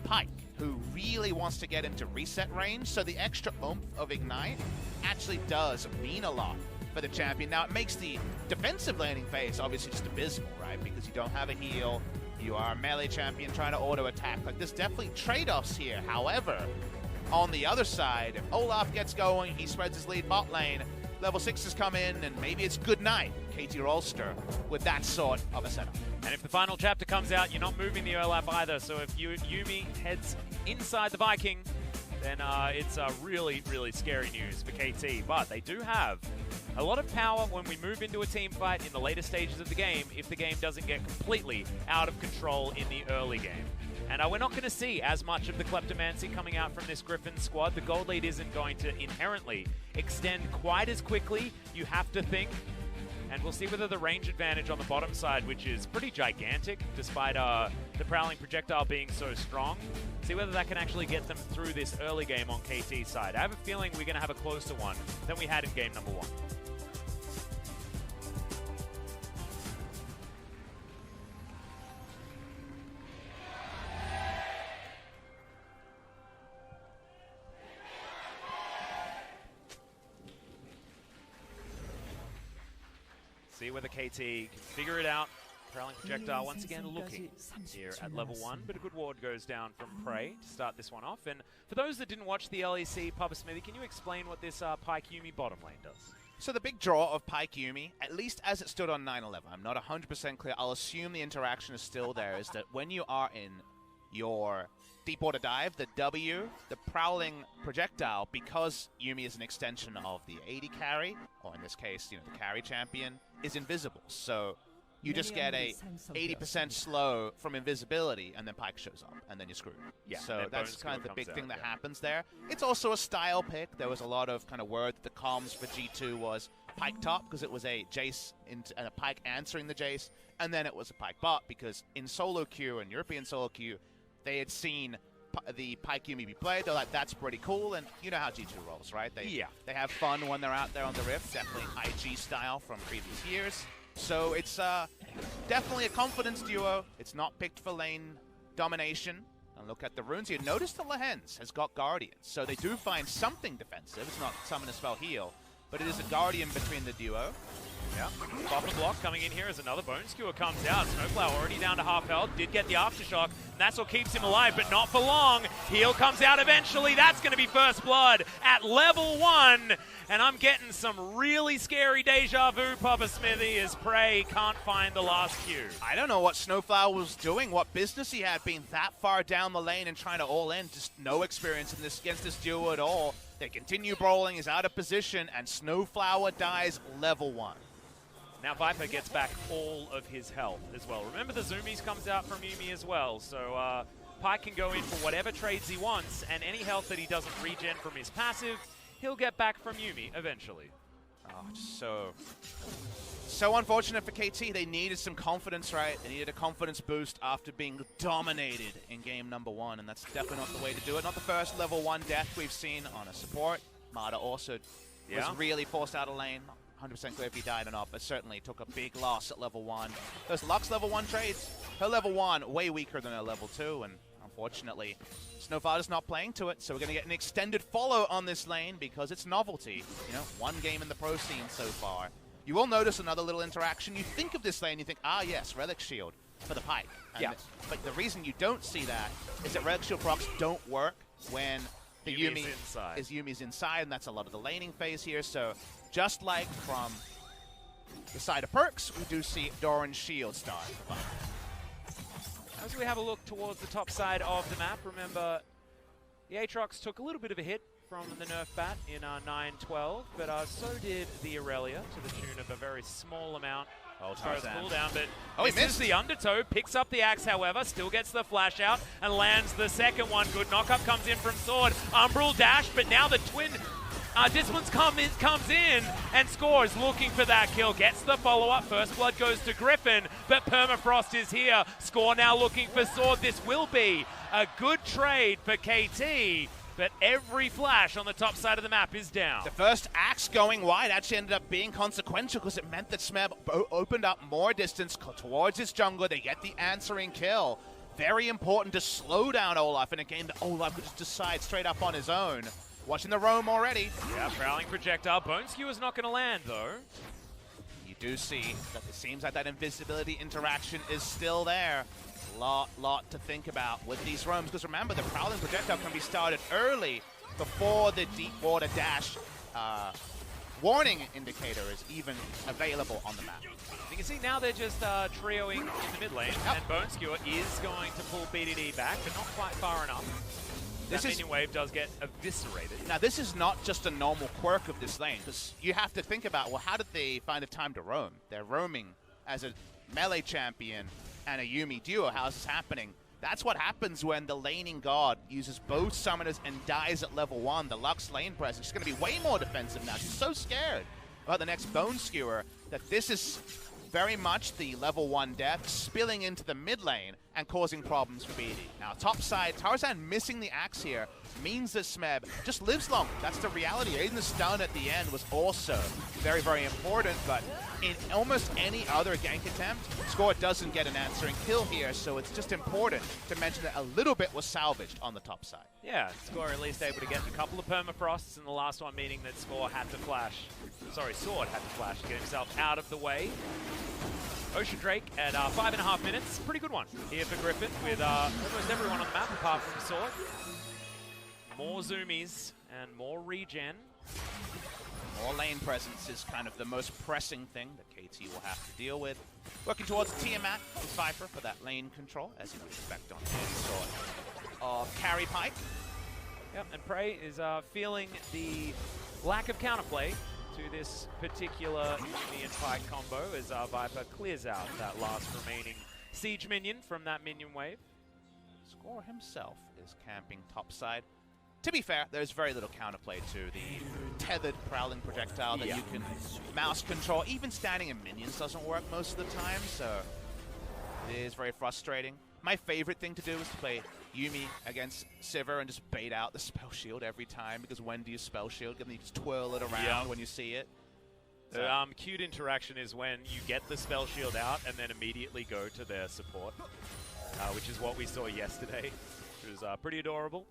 Pyke, who really wants to get into reset range, so the extra oomph of Ignite actually does mean a lot for the champion. Now, it makes the defensive laning phase obviously just abysmal, right? Because you don't have a heal, you are a melee champion trying to auto-attack. Like, there's definitely trade-offs here. However, on the other side, if Olaf gets going, he spreads his lead bot lane, level 6s come in, and maybe it's good night, KT Rolster, with that sort of a setup. And if the final chapter comes out, you're not moving the Olaf either, so if Yuumi heads inside the Viking, then it's really, really scary news for KT. But they do have a lot of power when we move into a team fight in the later stages of the game if the game doesn't get completely out of control in the early game. And we're not going to see as much of the kleptomancy coming out from this Griffin squad. The gold lead isn't going to inherently extend quite as quickly, you have to think. And we'll see whether the range advantage on the bottom side, which is pretty gigantic, despite the Prowling projectile being so strong, see whether that can actually get them through this early game on KT's side. I have a feeling we're going to have a closer one than we had in game number 1. See whether KT can figure it out. Prowling projectile once again looking here at level 1, but a good ward goes down from Prey to start this one off. And for those that didn't watch the LEC, Papa Smithy, can you explain what this Pyke Yuumi bottom lane does? So the big draw of Pyke Yuumi, at least as it stood on 9/11, I'm not 100% clear, I'll assume the interaction is still there, is that when you are in your deep water dive, the W, the Prowling projectile, because Yuumi is an extension of the AD carry, or in this case, you know, the carry champion, is invisible. So you just get a 80% slow from invisibility, and then Pyke shows up, and then you're screwed. Yeah, so that's kind of the big thing that happens there. It's also a style pick. There was a lot of kind of word that the comms for G2 was Pyke top, because it was a Jace and a Pyke answering the Jace, and then it was a Pyke bot, because in solo queue and European solo queue, they had seen the Pyke Yuumi be played. They're like, that's pretty cool, and you know how G2 rolls, right? They have fun when they're out there on the Rift, definitely IG style from previous years. So it's definitely a confidence duo. It's not picked for lane domination. And look at the runes here. Notice the Lehens has got Guardians, so they do find something defensive. It's not summon a spell heal, but it is a Guardian between the duo. Yeah, bottom block coming in here as another Bone Skewer comes out. Snowflower already down to half health, did get the Aftershock, and that's what keeps him alive, but not for long. Heal comes out eventually, that's going to be first blood at level 1, and I'm getting some really scary deja vu, Papa Smithy, as Prey can't find the last Q. I don't know what Snowflower was doing, what business he had being that far down the lane and trying to all in, just no experience in this against this duo at all. They continue brawling, he's out of position, and Snowflower dies level 1. Now Viper gets back all of his health as well. Remember the Zoomies comes out from Yuumi as well, so Pyke can go in for whatever trades he wants, and any health that he doesn't regen from his passive, he'll get back from Yuumi eventually. Oh, so unfortunate for KT. They needed some confidence, right? They needed a confidence boost after being dominated in game number 1, and that's definitely not the way to do it. Not the first level 1 death we've seen on a support. Mada also was really forced out of lane. 100% clear if he died or not, but certainly took a big loss at level 1. Those Lux level 1 trades, her level 1 way weaker than her level 2, and unfortunately, Snowflower's not playing to it, so we're going to get an extended follow on this lane because it's novelty. You know, 1 game in the pro scene so far. You will notice another little interaction. You think of this lane, you think, ah yes, Relic Shield for the Pyke. But the reason you don't see that is that Relic Shield procs don't work when the Yuumi's inside, and that's a lot of the laning phase here, so just like from the side of Perks, we do see Doran's Shield start. As we have a look towards the top side of the map, remember the Aatrox took a little bit of a hit from the nerf bat in 9-12, but so did the Aurelia to the tune of a very small amount. As far as cooldown, but he missed The first axe going wide actually ended up being consequential because it meant that Smeb opened up more distance towards his jungler. They get the answering kill. Very important to slow down Olaf in a game that Olaf could just decide straight up on his own. Watching the roam already. Yeah, prowling projectile. Bone Skewer's not going to land, though. You do see that it seems like that invisibility interaction is still there. Lot to think about with these roams, because remember, the prowling projectile can be started early before the deep water dash warning indicator is even available on the map. You can see now they're just trioing in the mid lane, and Bone Skewer is going to pull BDD back, but not quite far enough. That minion wave does get eviscerated. Now, this is not just a normal quirk of this lane, because you have to think about, well, how did they find the time to roam? They're roaming as a melee champion and a Yuumi duo. How is this happening? That's what happens when the laning god uses both summoners and dies at level 1. The Lux lane presence is going to be way more defensive now. She's so scared about the next Bone Skewer that this is very much the level 1 death spilling into the mid lane and causing problems for BD. Now, top side, Tarzan missing the axe here means that Smeb just lives long. That's the reality. Even the stun at the end was also very, very important, but in almost any other gank attempt, Score doesn't get an answering kill here, so it's just important to mention that a little bit was salvaged on the top side. Yeah, Score at least able to get a couple of permafrosts in the last one, meaning that Score had to flash. Sorry, Sword had to flash to get himself out of the way. Ocean Drake at 5.5 minutes. Pretty good one here for Griffin with almost everyone on the map apart from Sword. More zoomies and more regen. More lane presence is kind of the most pressing thing that KT will have to deal with. Working towards Tiamat with Viper for that lane control, as you would expect on his sort of carry pipe. Yep, and Prey is feeling the lack of counterplay to this particular minion Pike combo as Viper clears out that last remaining siege minion from that minion wave. Score himself is camping topside. To be fair, there's very little counterplay to the tethered prowling projectile that you can mouse control. Even standing in minions doesn't work most of the time, so it is very frustrating. My favorite thing to do is to play Yuumi against Sivir and just bait out the spell shield every time, because when do you spell shield? And you just twirl it around when you see it. The cute interaction is when you get the spell shield out and then immediately go to their support, which is what we saw yesterday, which was pretty adorable.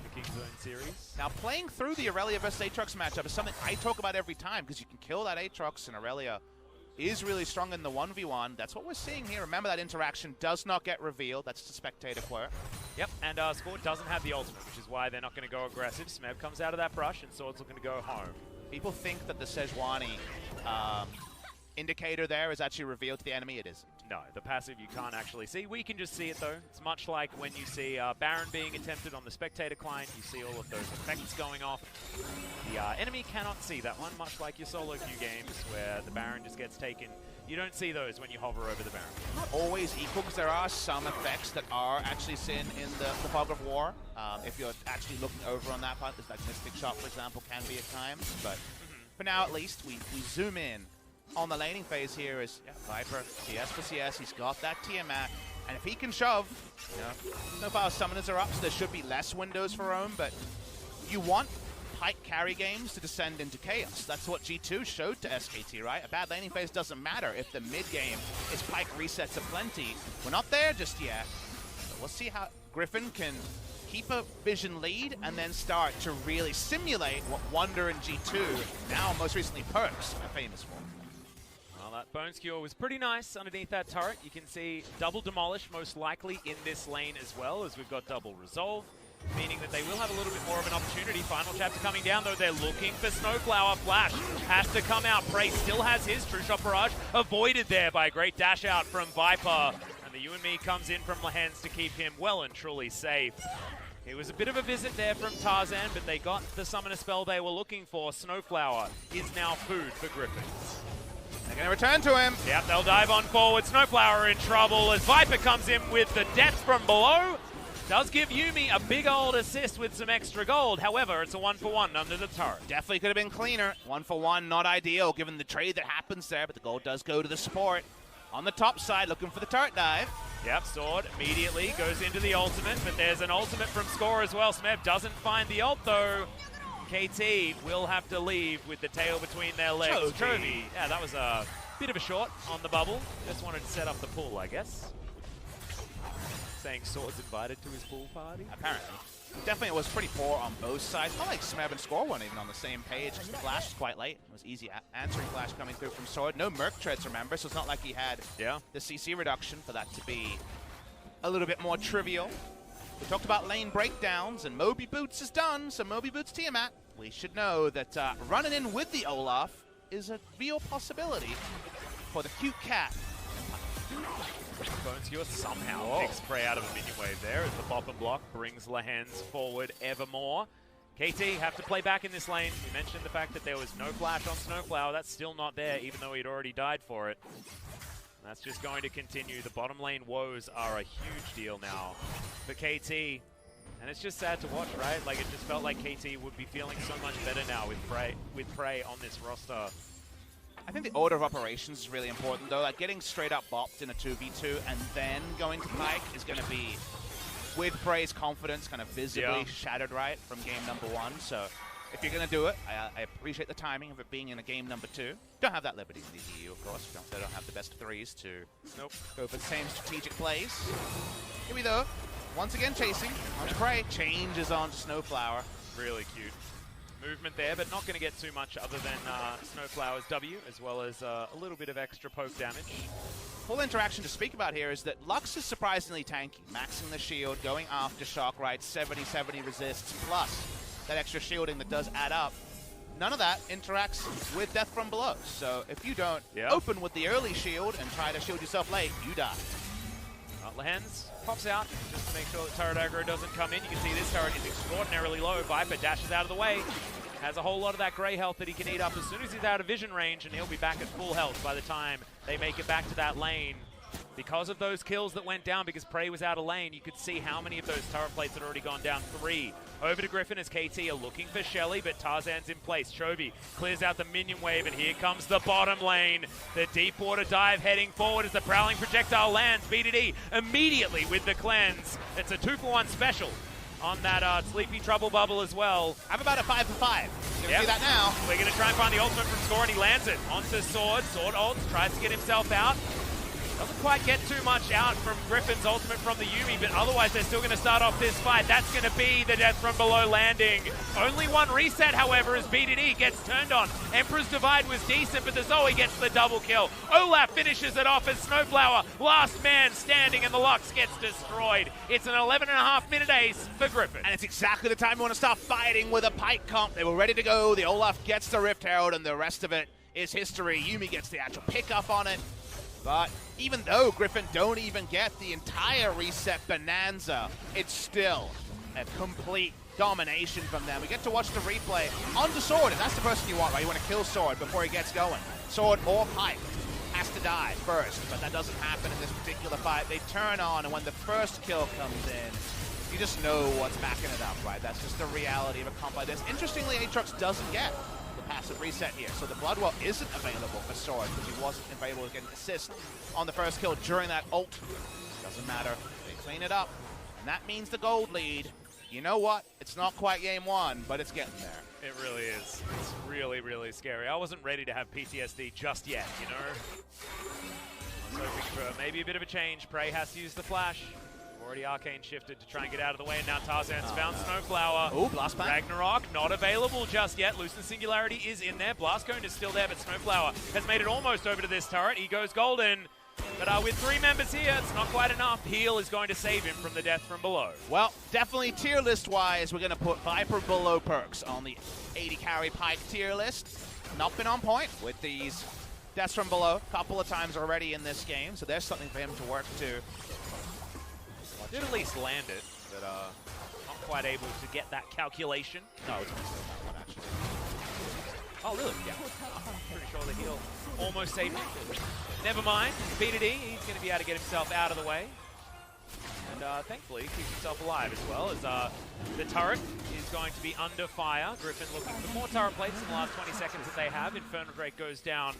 The King's Zone series. Now, playing through the Aurelia versus Aatrox matchup is something I talk about every time, because you can kill that Aatrox, and Aurelia is really strong in the 1v1. That's what we're seeing here. Remember, that interaction does not get revealed. That's the spectator quirk. Yep, and Sword doesn't have the ultimate, which is why they're not going to go aggressive. Smeb comes out of that brush, and Sword's looking to go home. People think that the Sejuani indicator there is actually revealed to the enemy. It isn't. No, the passive you can't actually see. We can just see it, though. It's much like when you see Baron being attempted on the spectator client. You see all of those effects going off. The enemy cannot see that one, much like your solo queue games where the Baron just gets taken. You don't see those when you hover over the Baron. Not always equal, because there are some effects that are actually seen in the Fog of War. If you're actually looking over on that part, there's like Mystic Shot, for example, can be at times. But for now, at least, we zoom in on the laning phase here is Viper, CS for CS. He's got that Tiamat, and if he can shove, no power summoners are up, so there should be less windows for roam, but you want Pike carry games to descend into chaos. That's what G2 showed to SKT, right? A bad laning phase doesn't matter if the mid game is Pike resets aplenty. We're not there just yet, but we'll see how Griffin can keep a vision lead and then start to really simulate what Wonder and G2, now most recently Perks, are famous for. Well, that Bone Skewer was pretty nice underneath that turret. You can see double demolish most likely in this lane as well, as we've got double resolve, meaning that they will have a little bit more of an opportunity. Final chapter coming down, though. They're looking for Snowflower. Flash has to come out. Prey still has his True Shot Barrage avoided there by a great dash out from Viper. And the You and Me comes in from Lehens to keep him well and truly safe. It was a bit of a visit there from Tarzan, but they got the summoner spell they were looking for. Snowflower is now food for Griffin. They're going to return to him. Yep, they'll dive on forward. Snowflower in trouble as Viper comes in with the death from below. Does give Yuumi a big old assist with some extra gold. However, it's a 1-for-1 under the turret. Definitely could have been cleaner. 1-for-1, not ideal given the trade that happens there, but the gold does go to the support. On the top side, looking for the turret dive. Yep, Sword immediately goes into the ultimate, but there's an ultimate from Score as well. Smeb doesn't find the ult, though. KT will have to leave with the tail between their legs. Chovy. Yeah, that was a bit of a short on the bubble. Just wanted to set up the pull, I guess. saying Sword's invited to his pool party? Apparently. Definitely was pretty poor on both sides. Not like Smeb and Score weren't even on the same page. The flash was quite late. It was easy answering flash coming through from Sword. No Merc treads, remember, so it's not like he had the CC reduction for that to be a little bit more trivial. We talked about lane breakdowns, and Moby Boots is done, so Moby Boots Tiamat. We should know that running in with the Olaf is a real possibility for the cute cat. Bone Skewer somehow picks Prey out of a minion wave there as the bop and block brings Lehens forward ever more. KT have to play back in this lane. We mentioned the fact that there was no flash on Snowflower. That's still not there, even though he'd already died for it. That's just going to continue. The bottom lane woes are a huge deal now for KT. And it's just sad to watch, right? Like, it just felt like KT would be feeling so much better now with Prey on this roster. I think the order of operations is really important, though. Like, getting straight up bopped in a 2v2 and then going to Pyke is going to be, with Prey's confidence kind of visibly shattered, right, from game number 1. So if you're going to do it, I appreciate the timing of it being in a game number 2. Don't have that liberty in the EU, of course. They don't have the best of 3s to go for the same strategic plays. Here we go. Once again chasing. Onto Prey. Changes onto Snowflower. Really cute movement there, but not going to get too much other than Snowflower's W, as well as a little bit of extra poke damage. Full interaction to speak about here is that Lux is surprisingly tanky, maxing the shield, going after shock, right, 70-70 resists, plus that extra shielding that does add up. None of that interacts with Death from Below, so if you don't open with the early shield and try to shield yourself late, you die. Lehens pops out just to make sure that turret aggro doesn't come in. You can see this turret is extraordinarily low. Viper dashes out of the way. Has a whole lot of that gray health that he can eat up as soon as he's out of vision range, and he'll be back at full health by the time they make it back to that lane. Because of those kills that went down, because Prey was out of lane, you could see how many of those turret plates had already gone down. 3. Over to Griffin as KT are looking for Shelly, but Tarzan's in place. Chovy clears out the minion wave, and here comes the bottom lane. The deep water dive heading forward as the prowling projectile lands. BDD immediately with the cleanse. It's a 2-for-1 special on that Sleepy Trouble Bubble as well. I'm about a 5-for-5. You can see that now. We're going to try and find the ultimate from Score, and he lands it onto Sword. Sword ults, tries to get himself out. Doesn't quite get too much out from Griffin's ultimate from the Yuumi, but otherwise they're still going to start off this fight. That's going to be the Death from Below landing. Only one reset, however, as BDD gets turned on. Emperor's Divide was decent, but the Zoe gets the double kill. Olaf finishes it off as Snowflower, last man standing, and the Lux gets destroyed. It's an 11.5-minute ace for Griffin. And it's exactly the time we want to start fighting with a Pyke comp. They were ready to go. The Olaf gets the Rift Herald, and the rest of it is history. Yuumi gets the actual pickup on it. But even though Griffin don't even get the entire reset bonanza, it's still a complete domination from them. We get to watch the replay onto Sword, and that's the person you want, right? You want to kill Sword before he gets going. Sword or Pyke has to die first, but that doesn't happen in this particular fight. They turn on, and when the first kill comes in, you just know what's backing it up, right? That's just the reality of a comp like this. Interestingly, Aatrox doesn't get passive reset here, so the Bloodwell isn't available for Sword because he wasn't available to get an assist on the first kill during that ult. Doesn't matter, they clean it up, and that means the gold lead. You know what? It's not quite game 1, but it's getting there. It really is. It's really, really scary. I wasn't ready to have PTSD just yet, you know? I was hoping for maybe a bit of a change. Prey has to use the flash. Already Arcane shifted to try and get out of the way, and now Tarzan's found Snowflower. Oh, Blast Ban. Ragnarok not available just yet. Loosen Singularity is in there. Blast Cone is still there, but Snowflower has made it almost over to this turret. He goes golden. But with 3 members here, it's not quite enough. Heal is going to save him from the Death from Below. Well, definitely tier list-wise, we're going to put Viper below perks on the 80 carry Pyke tier list. Not been on point with these Deaths from Below a couple of times already in this game, so there's something for him to work to. Did at least land it, but not quite able to get that calculation. No, it's not that one, actually. Oh, really? Yeah. I'm pretty sure the heal almost saved him. Never mind. BDD, he's going to be able to get himself out of the way. And thankfully, keeps himself alive as well, as the turret is going to be under fire. Griffin looking for more turret plates in the last 20 seconds that they have. Infernal Drake goes down.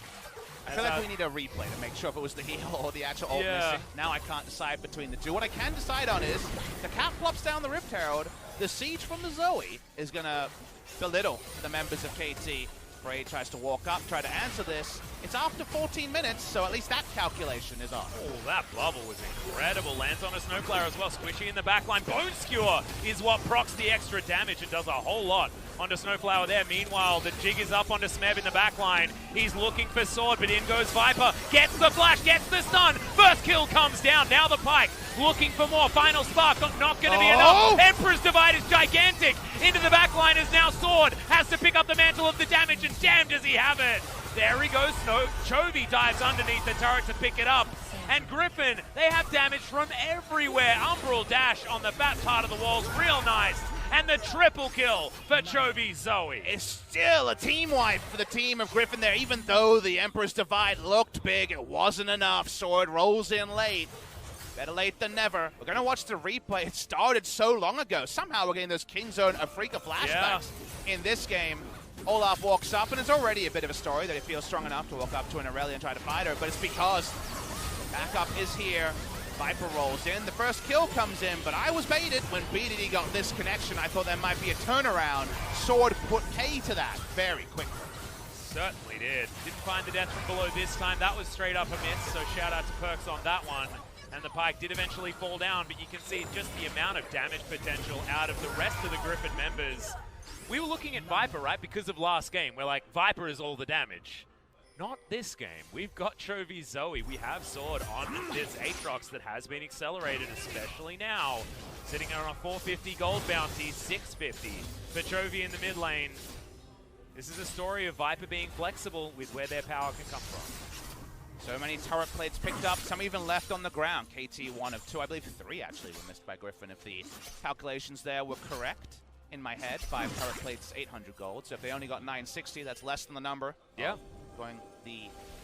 I feel like we need a replay to make sure if it was the heal or the actual ult missing. Now I can't decide between the two. What I can decide on is the Cat plops down the Rift Herald. The siege from the Zoe is going to belittle the members of KT. Frey tries to walk up, try to answer this. It's after 14 minutes, so at least that calculation is off. Oh, that bubble was incredible. Lands on a Snowflower as well. Squishy in the backline. Bone Skewer is what procs the extra damage and does a whole lot onto Snowflower there. Meanwhile, the jig is up onto Smeb in the backline. He's looking for Sword, but in goes Viper. Gets the flash, gets the stun. First kill comes down. Now the Pike looking for more. Final spark, not going to be enough. Emperor's Divide is gigantic. Into the backline is now Sword. Has to pick up the mantle of the damage, and damn does he have it. There he goes, Chovy dives underneath the turret to pick it up. And Griffin, they have damage from everywhere. Umbral dash on the back part of the walls, real nice. And the triple kill for Chovy Zoe. It's still a team wipe for the team of Griffin there, even though the Emperor's Divide looked big, it wasn't enough. Sword rolls in late. Better late than never. We're going to watch the replay. It started so long ago. Somehow we're getting those King Zone Afrika flashbacks in this game. Olaf walks up, and it's already a bit of a story that he feels strong enough to walk up to an Aurelia and try to fight her, but it's because backup is here. Viper rolls in. The first kill comes in, but I was baited when BDD got this connection. I thought there might be a turnaround. Sword put pay to that very quickly. Certainly did. Didn't find the death from below this time. That was straight up a miss, so shout out to Perks on that one. And the Pike did eventually fall down, but you can see just the amount of damage potential out of the rest of the Griffin members. We were looking at Viper, right, because of last game. We're like, Viper is all the damage. Not this game. We've got Chovy Zoe. We have Sword on this Aatrox that has been accelerated, especially now. Sitting on a 450 gold bounty, 650 for Chovy in the mid lane. This is a story of Viper being flexible with where their power can come from. So many turret plates picked up, some even left on the ground. KT 1 of 2, I believe 3 actually were missed by Griffin if the calculations there were correct. In my head, 5 turret plates, 800 gold. So if they only got 960, that's less than the number. Yeah.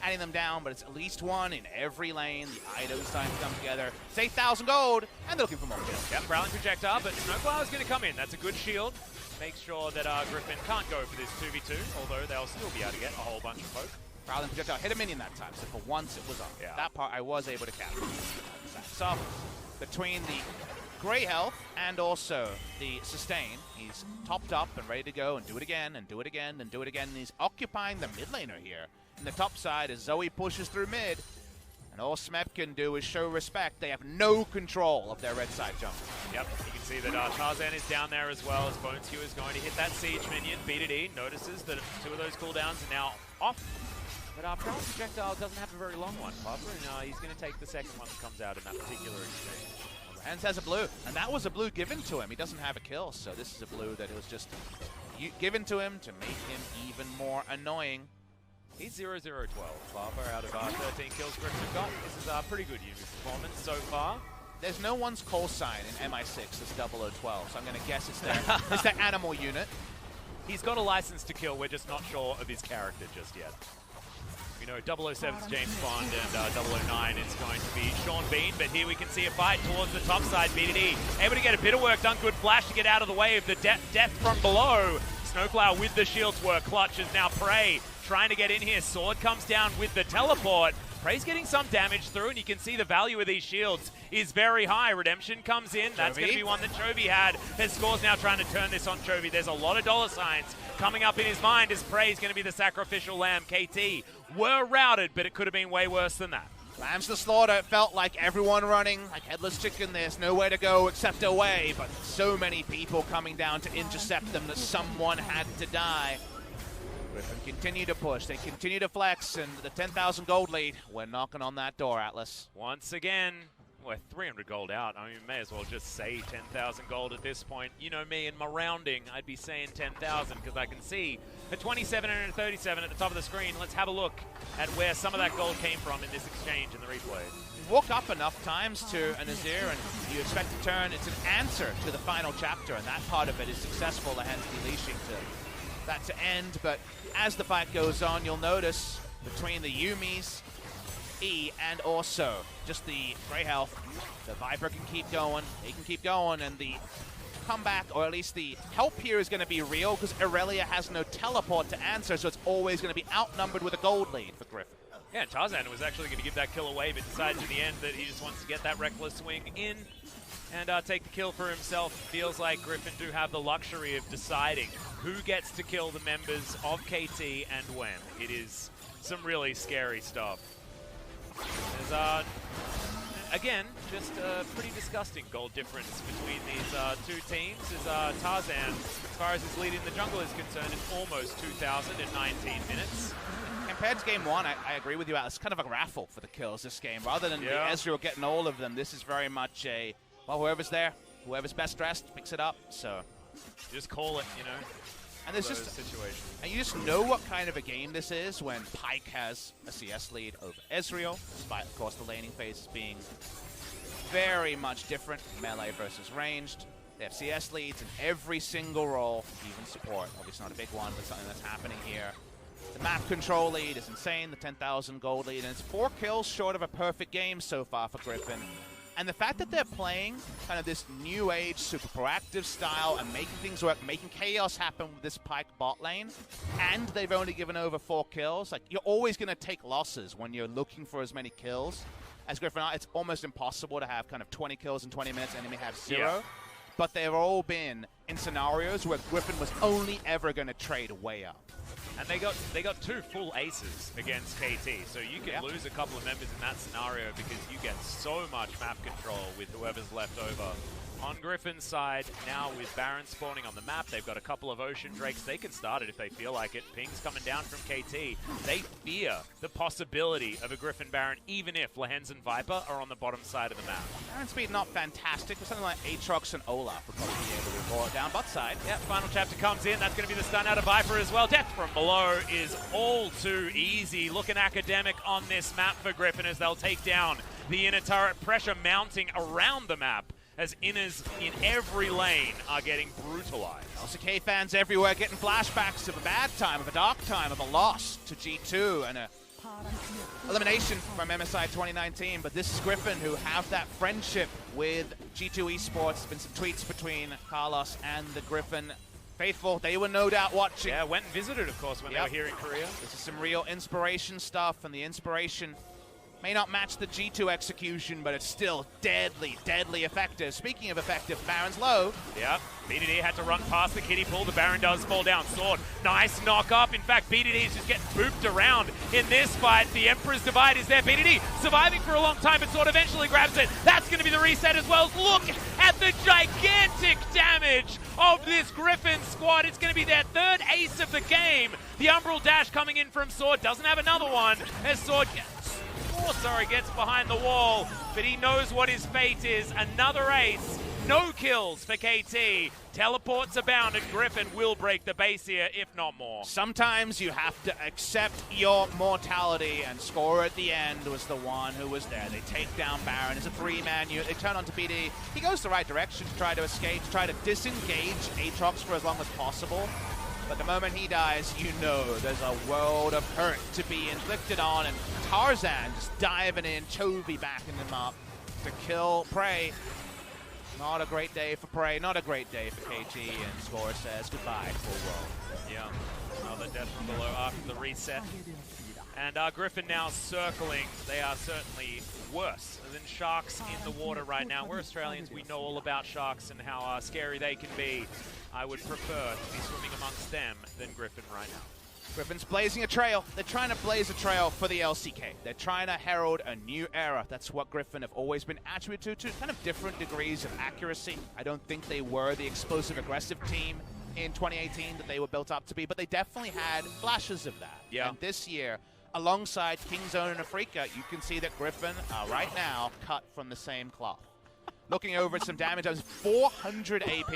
Adding them down, but it's at least 1 in every lane. The items time to come together. It's 8,000 gold, and they're looking for more kills. Yep, Prowling Projectile, but Snowflower's going to come in. That's a good shield. Make sure that Griffin can't go for this 2v2, although they'll still be able to get a whole bunch of poke. Prowling Projectile hit a minion that time, so for once it was on. Yeah. That part I was able to capture. So between the Grey health and also the sustain, he's topped up and ready to go and do it again and do it again and do it again. And he's occupying the mid laner here. In the top side as Zoe pushes through mid. And all Smeb can do is show respect. They have no control of their red side jump. Yep, you can see that Tarzan is down there as well as Bone Skewer is going to hit that siege minion. BDD notices that 2 of those cooldowns are now off. But Prowling Projectile doesn't have a very long one, Papa, and he's going to take the second one that comes out in that particular exchange. Hans has a blue, and that was a blue given to him. He doesn't have a kill, so this is a blue that was just given to him to make him even more annoying. He's 0-0-12. Papa out of 13 kills Griffin got. This is a pretty good unit performance so far. There's no one's call sign in MI6 that's 0012, so I'm going to guess it's their animal unit. He's got a license to kill, we're just not sure of his character just yet. You know, 007's James Bond and 009 is going to be Sean Bean, but here we can see a fight towards the top side. BDD able to get a bit of work done. Good flash to get out of the way of the death from below. Snowflower with the shields work. Clutch is now Prey trying to get in here. Sword comes down with the teleport. Prey's getting some damage through, and you can see the value of these shields is very high. Redemption comes in. That's going to be one that Chovy had. His score's now trying to turn this on Chovy. There's a lot of dollar signs coming up in his mind as Prey's going to be the sacrificial lamb. KT were routed, but it could have been way worse than that. Lambs the slaughter. It felt like everyone running like headless chicken. There's nowhere to go except away, but so many people coming down to intercept them that someone had to die. Griffin continue to push. They continue to flex, and the 10,000 gold lead. We're knocking on that door, Atlas. Once again, we're 300 gold out. I mean, may as well just say 10,000 gold at this point. You know me, in my rounding, I'd be saying 10,000 because I can see a 27 and a 37 at the top of the screen. Let's have a look at where some of that gold came from in this exchange in the replay. You walk up enough times to an Azir and you expect to turn. It's an answer to the final chapter, and that part of it is successful, hence deleting to that to end. But as the fight goes on, you'll notice between the Yumis, E, and also just the Grey health, the Viper can keep going, he can keep going, and the comeback, or at least the help here, is going to be real because Aurelia has no teleport to answer, so it's always going to be outnumbered with a gold lead for Griffin. Yeah, Tarzan was actually going to give that kill away, but decided in the end that he just wants to get that reckless swing in. and take the kill for himself. Feels like Griffin do have the luxury of deciding who gets to kill the members of KT and when. It is some really scary stuff. There's, again, just a pretty disgusting goal difference between these two teams. As Tarzan, as far as his lead in the jungle is concerned, is almost 2,000 in 19 minutes. Compared to game one, I agree with you, Al. It's kind of a raffle for the kills this game. Rather than Ezreal getting all of them, this is very much a, well, whoever's there, whoever's best dressed picks it up. So just call it, you know. And there's just situations. And you just know what kind of a game this is when Pyke has a CS lead over Ezreal, despite, of course, the laning phases being very much different, melee versus ranged. They have CS leads in every single role, even support. Obviously not a big one, but something that's happening here. The map control lead is insane, the 10,000 gold lead, and it's 4 kills short of a perfect game so far for Griffin. And the fact that they're playing kind of this new age, super proactive style and making things work, making chaos happen with this Pyke bot lane, and they've only given over 4 kills, like, you're always going to take losses when you're looking for as many kills as Griffin are. It's almost impossible to have kind of 20 kills in 20 minutes, enemy have 0. Yeah. But they've all been in scenarios where Griffin was only ever going to trade way up. And they got 2 full aces against KT, so you can lose a couple of members in that scenario because you get so much map control with whoever's left over. On Griffin's side, now with Baron spawning on the map, they've got a couple of Ocean Drakes. They can start it if they feel like it. Ping's coming down from KT. They fear the possibility of a Griffin Baron, even if Lehens and Viper are on the bottom side of the map. Baron speed not fantastic, but something like Aatrox and Olaf would probably be able to roll it down bot side. Yeah, final chapter comes in. That's going to be the stun out of Viper as well. Death from below is all too easy. Looking academic on this map for Griffin as they'll take down the inner turret. Pressure mounting around the map as inners in every lane are getting brutalized. LCK fans everywhere getting flashbacks of a bad time, of a dark time, of a loss to G2 and a elimination from MSI 2019. But this is Griffin, who have that friendship with G2 Esports. There's been some tweets between Carlos and the Griffin faithful. They were no doubt watching. Yeah, went and visited, of course, when they were here in Korea. This is some real inspiration stuff, and the inspiration may not match the G2 execution, but it's still deadly, deadly effective. Speaking of effective, Baron's low. Yep, BDD had to run past the kiddie pool. The Baron does fall down. Sword, nice knock up. In fact, BDD is just getting booped around in this fight. The Emperor's Divide is there. BDD surviving for a long time, but Sword eventually grabs it. That's going to be the reset as well. Look at the gigantic damage of this Griffin squad. It's going to be their 3rd ace of the game. The Umbral Dash coming in from Sword. Doesn't have another one as Sword gets behind the wall, but he knows what his fate is. Another ace, no kills for KT. Teleports abound, and Griffin will break the base here, if not more. Sometimes you have to accept your mortality, and Scorer at the end was the one who was there. They take down Baron as a 3-man unit. They turn on to BD. He goes the right direction to try to escape, to try to disengage Aatrox for as long as possible. But the moment he dies, you know there's a world of hurt to be inflicted on, and Tarzan just diving in, Chovy backing him up to kill Prey. Not a great day for Prey, not a great day for KT, and Score says goodbye, full world. Yeah, another death from below after the reset. And Griffin now circling. They are certainly worse than sharks in the water right now. We're Australians, we know all about sharks and how scary they can be. I would prefer to be swimming amongst them than Griffin right now. Griffin's blazing a trail. They're trying to blaze a trail for the LCK. They're trying to herald a new era. That's what Griffin have always been attributed to kind of different degrees of accuracy. I don't think they were the explosive, aggressive team in 2018 that they were built up to be, but they definitely had flashes of that. Yeah. And this year, alongside Kingzone and Afrika, you can see that Griffin are right now cut from the same cloth. Looking over at some damage, that was 400 AP.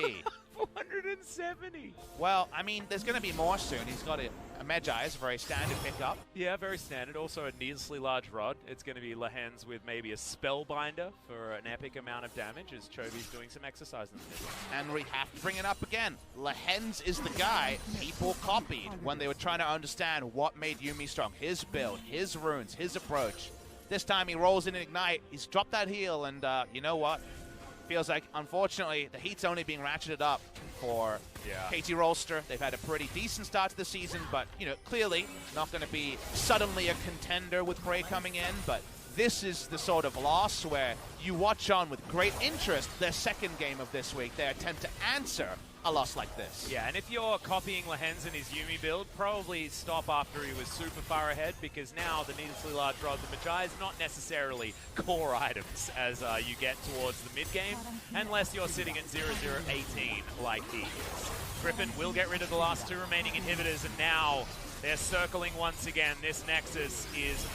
470. Well, I mean, there's going to be more soon. He's got a Medjay, a very standard pickup. Yeah, very standard. Also a needlessly large rod. It's going to be Lehens with maybe a Spellbinder for an epic amount of damage as Chovy's doing some exercise in the middle. And we have to bring it up again. Lehens is the guy people copied when they were trying to understand what made Yuumi strong. His build, his runes, his approach. This time he rolls in an Ignite. He's dropped that heal, and you know what? Feels like, unfortunately, the heat's only being ratcheted up for KT Rolster. They've had a pretty decent start to the season, but, you know, clearly not going to be suddenly a contender with Prey coming in, but this is the sort of loss where you watch on with great interest their second game of this week, their attempt to answer a loss like this. Yeah, and if you're copying Lehens and his Yuumi build, probably stop after he was super far ahead, because now the needlessly large rods and Machai is not necessarily core items as you get towards the mid-game, unless you're sitting at 0-0-18 like he is. Griffin will get rid of the last two remaining inhibitors, and now they're circling once again. This Nexus is...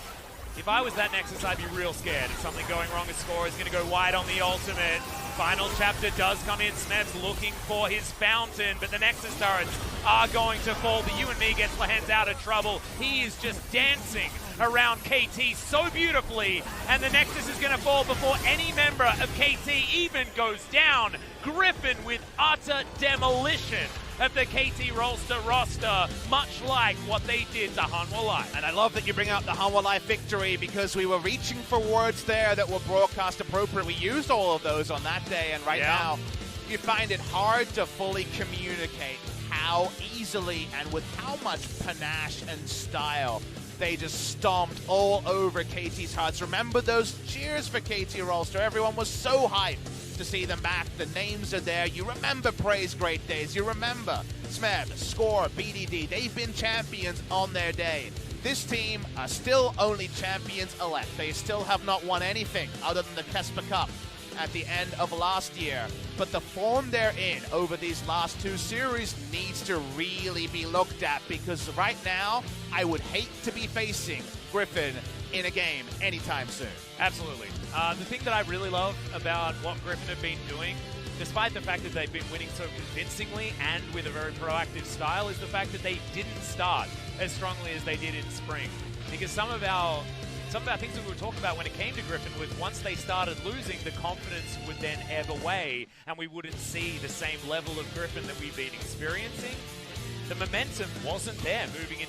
If I was that Nexus, I'd be real scared. If something going wrong, a score is going to go wide on the ultimate. Final chapter does come in. Smeb's looking for his fountain, but the Nexus turrets are going to fall. The You and Me gets Lehens out of trouble. He is just dancing around KT so beautifully, and the Nexus is going to fall before any member of KT even goes down. Griffin with utter demolition of the KT roster, much like what they did to Hanwha Life. And I love that you bring out the Hanwha Life victory, because we were reaching for words there that were broadcast appropriately. We used all of those on that day, and right now you find it hard to fully communicate how easily and with how much panache and style they just stomped all over KT's hearts. Remember those cheers for KT Rolster? Everyone was so hyped to see them back. The names are there. You remember Prey's great days. You remember Smeb, Score, BDD. They've been champions on their day. This team are still only champions elect. They still have not won anything other than the Kesper Cup at the end of last year. But the form they're in over these last two series needs to really be looked at, because right now, I would hate to be facing Griffin in a game anytime soon. Absolutely. The thing that I really love about what Griffin have been doing, despite the fact that they've been winning so convincingly and with a very proactive style, is the fact that they didn't start as strongly as they did in spring. Because some of our things that we were talking about when it came to Griffin was once they started losing, the confidence would then ebb away and we wouldn't see the same level of Griffin that we've been experiencing. The momentum wasn't there moving into